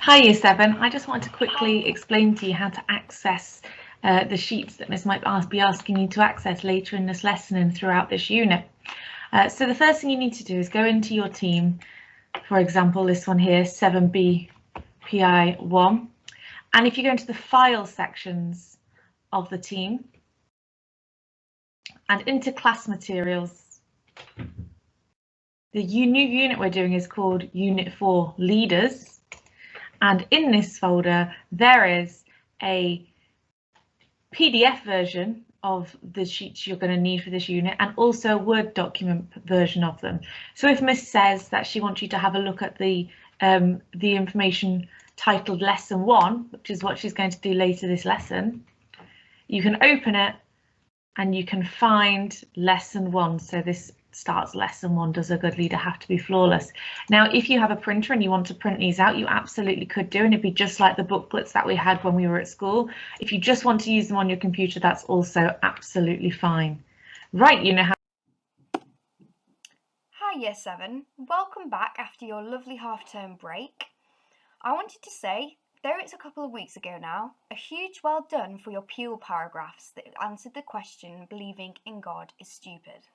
Hi Year 7, I just wanted to quickly explain to you how to access the sheets that Miss might be asking you to access later in this lesson and throughout this unit. So the first thing you need to do is go into your team, for example this one here, 7B PI1, and if you go into the file sections of the team and into class materials, the new unit we're doing is called Unit 4 Leaders. And in this folder, there is a PDF version of the sheets you're going to need for this unit and also a Word document version of them. So if Miss says that she wants you to have a look at the information titled Lesson 1, which is what she's going to do later this lesson, you can open it and you can find Lesson 1. So this starts Lesson 1, does a good leader have to be flawless? Now, if you have a printer and you want to print these out, you absolutely could do, and it'd be just like the booklets that we had when we were at school. If you just want to use them on your computer, that's also absolutely fine. Right, you know how. Hi Year 7, welcome back after your lovely half-term break. I wanted to say, though it's a couple of weeks ago now, a huge well done for your pupil paragraphs that answered the question believing in God is stupid.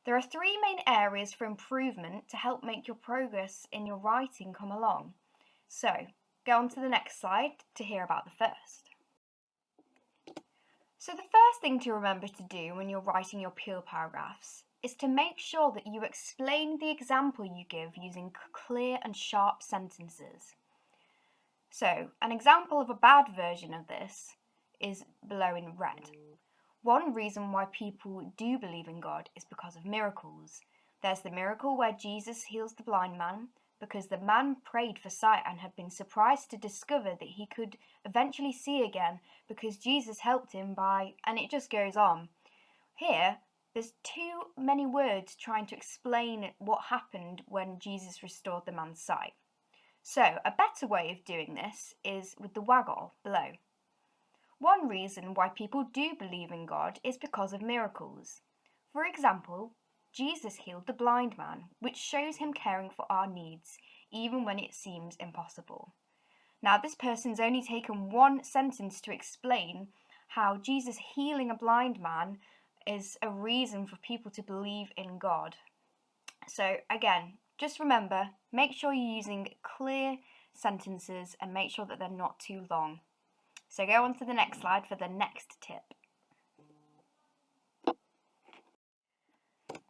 There are three main areas for improvement to help make your progress in your writing come along. So, go on to the next slide to hear about the first. So the first thing to remember to do when you're writing your pupil paragraphs is to make sure that you explain the example you give using clear and sharp sentences. So, an example of a bad version of this is below in red. One reason why people do believe in God is because of miracles. There's the miracle where Jesus heals the blind man because the man prayed for sight and had been surprised to discover that he could eventually see again because Jesus helped him by, and it just goes on. Here, there's too many words trying to explain what happened when Jesus restored the man's sight. So, a better way of doing this is with the waggle below. One reason why people do believe in God is because of miracles. For example, Jesus healed the blind man, which shows him caring for our needs, even when it seems impossible. Now, this person's only taken one sentence to explain how Jesus healing a blind man is a reason for people to believe in God. So, again, just remember, make sure you're using clear sentences and make sure that they're not too long. So go on to the next slide for the next tip.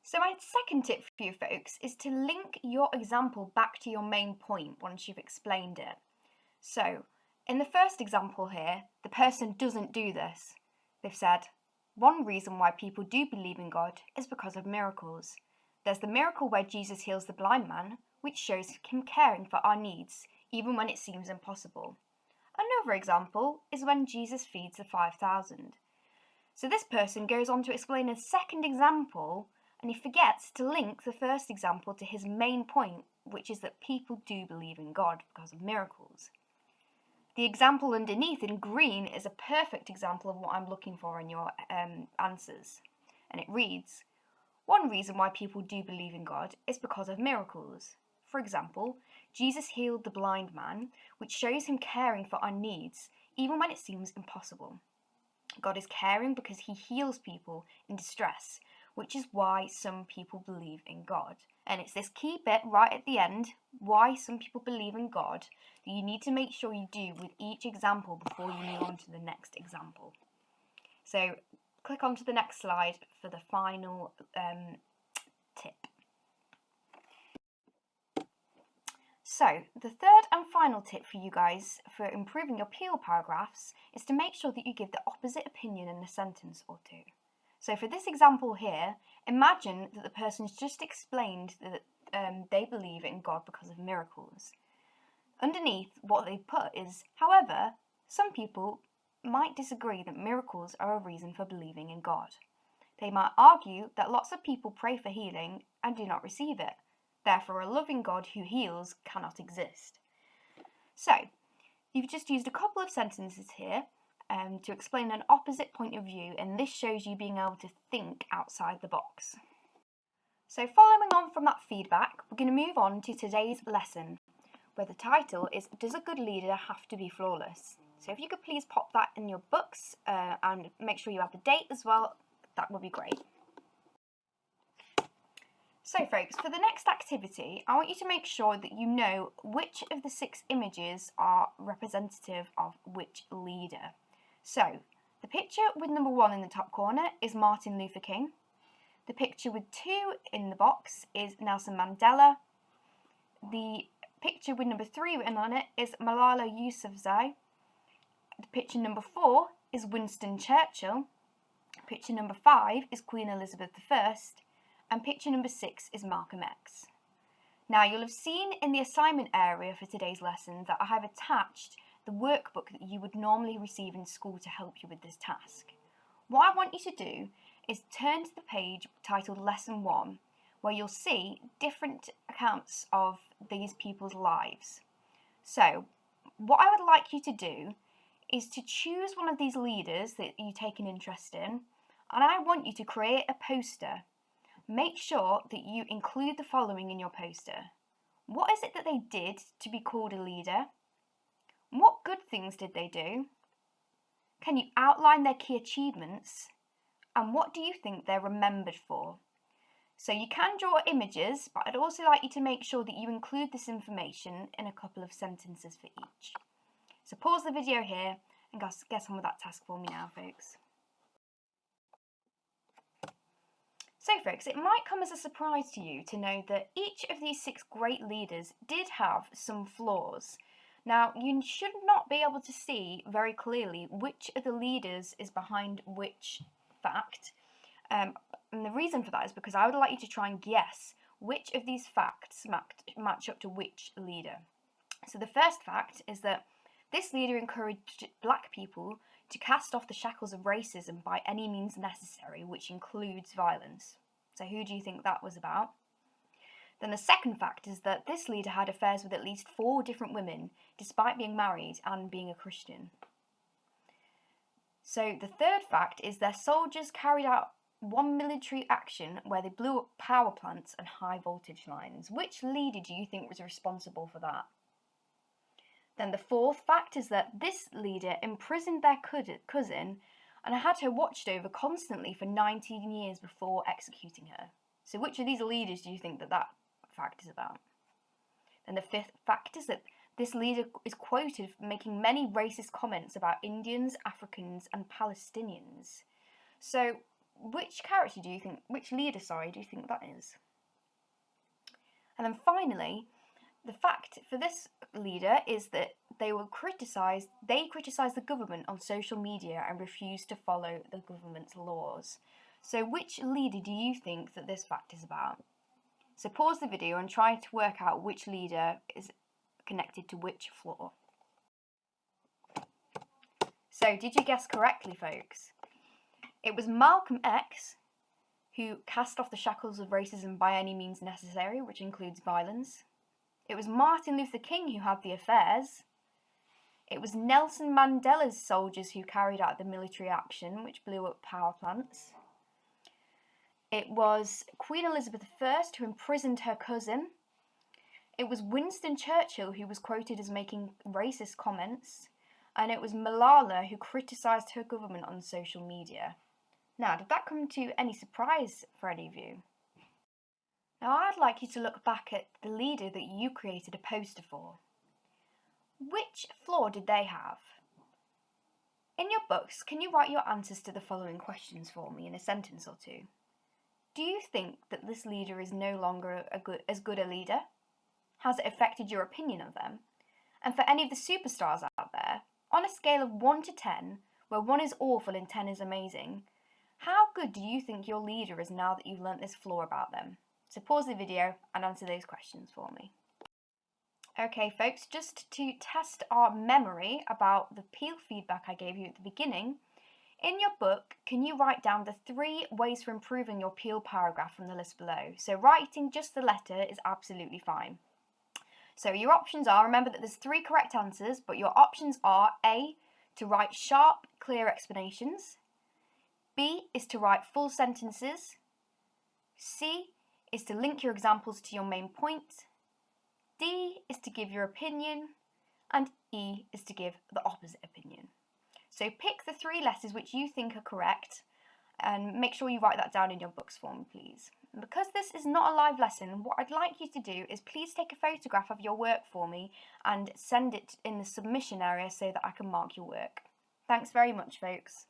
So my second tip for you folks is to link your example back to your main point once you've explained it. So in the first example here, the person doesn't do this. They've said, one reason why people do believe in God is because of miracles. There's the miracle where Jesus heals the blind man, which shows him caring for our needs, even when it seems impossible. Another example is when Jesus feeds the 5,000. So this person goes on to explain a second example, and he forgets to link the first example to his main point, which is that people do believe in God because of miracles. The example underneath in green is a perfect example of what I'm looking for in your answers. And it reads, one reason why people do believe in God is because of miracles. For example, Jesus healed the blind man, which shows him caring for our needs, even when it seems impossible. God is caring because he heals people in distress, which is why some people believe in God. And it's this key bit right at the end, why some people believe in God, that you need to make sure you do with each example before you move on to the next example. So click on to the next slide for the final tip. So the third and final tip for you guys for improving your pupil paragraphs is to make sure that you give the opposite opinion in a sentence or two. So for this example here, imagine that the person's just explained that they believe in God because of miracles. Underneath, what they put is, however, some people might disagree that miracles are a reason for believing in God. They might argue that lots of people pray for healing and do not receive it. Therefore, a loving God who heals cannot exist. So, you've just used a couple of sentences here to explain an opposite point of view, and this shows you being able to think outside the box. So following on from that feedback, we're going to move on to today's lesson, where the title is Does a Good Leader Have to Be Flawless? So if you could please pop that in your books and make sure you have the date as well, that would be great. So folks, for the next activity, I want you to make sure that you know which of the 6 images are representative of which leader. So, the picture with number 1 in the top corner is Martin Luther King. The picture with 2 in the box is Nelson Mandela. The picture with number 3 written on it is Malala Yousafzai. The picture number 4 is Winston Churchill. Picture number 5 is Queen Elizabeth I. And picture number 6 is Malcolm X. Now you'll have seen in the assignment area for today's lesson that I have attached the workbook that you would normally receive in school to help you with this task. What I want you to do is turn to the page titled Lesson 1, where you'll see different accounts of these people's lives. So what I would like you to do is to choose one of these leaders that you take an interest in, and I want you to create a poster. Make sure that you include the following in your poster. What is it that they did to be called a leader? What good things did they do? Can you outline their key achievements? And what do you think they're remembered for? So you can draw images, but I'd also like you to make sure that you include this information in a couple of sentences for each. So pause the video here and get on with that task for me now, folks. So folks, it might come as a surprise to you to know that each of these 6 great leaders did have some flaws. Now, you should not be able to see very clearly which of the leaders is behind which fact. And the reason for that is because I would like you to try and guess which of these facts match up to which leader. So the first fact is that this leader encouraged black people to cast off the shackles of racism by any means necessary, which includes violence. So who do you think that was about? Then the second fact is that this leader had affairs with at least 4 different women, despite being married and being a Christian. So the third fact is their soldiers carried out one military action where they blew up power plants and high voltage lines. Which leader do you think was responsible for that? Then the fourth fact is that this leader imprisoned their cousin and had her watched over constantly for 19 years before executing her. So which of these leaders do you think that fact is about? And the fifth fact is that this leader is quoted for making many racist comments about Indians, Africans and Palestinians. So which leader do you think that is? And then finally, the fact for this leader is that they criticised the government on social media and refused to follow the government's laws. So which leader do you think that this fact is about? So pause the video and try to work out which leader is connected to which flaw. So did you guess correctly, folks? It was Malcolm X who cast off the shackles of racism by any means necessary, which includes violence. It was Martin Luther King who had the affairs. It was Nelson Mandela's soldiers who carried out the military action which blew up power plants. It was Queen Elizabeth I who imprisoned her cousin. It was Winston Churchill who was quoted as making racist comments. And it was Malala who criticised her government on social media. Now, did that come to any surprise for any of you? Now, I'd like you to look back at the leader that you created a poster for. Which flaw did they have? In your books, can you write your answers to the following questions for me in a sentence or two? Do you think that this leader is no longer as good a leader? Has it affected your opinion of them? And for any of the superstars out there, on a scale of 1 to 10, where 1 is awful and 10 is amazing, how good do you think your leader is now that you've learnt this flaw about them? So pause the video and answer those questions for me. Okay folks, just to test our memory about the Peel feedback I gave you at the beginning, in your book, can you write down the 3 ways for improving your Peel paragraph from the list below? So writing just the letter is absolutely fine. So your options are, remember that there's 3 correct answers, but your options are A, to write sharp, clear explanations. B is to write full sentences. C is to link your examples to your main point. D is to give your opinion, and E is to give the opposite opinion. So pick the 3 letters which you think are correct and make sure you write that down in your books for me, please. And because this is not a live lesson, what I'd like you to do is please take a photograph of your work for me and send it in the submission area so that I can mark your work. Thanks very much, folks.